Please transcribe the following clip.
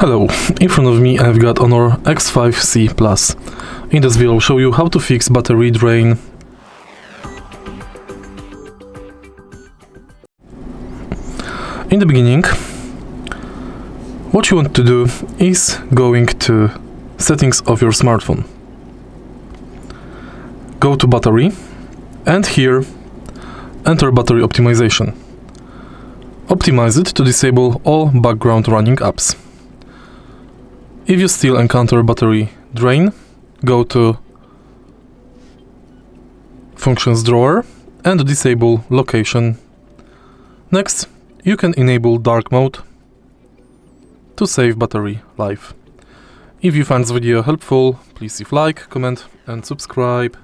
Hello, in front of me I've got HONOR X5c Plus. In this video I'll show you how to fix battery drain. In the beginning, what you want to do is going to settings of your smartphone. Go to battery and here enter battery optimization. Optimize it to disable all background running apps. If you still encounter battery drain, go to Functions drawer and disable location. Next, you can enable dark mode to save battery life. If you find this video helpful, please leave like, comment and subscribe.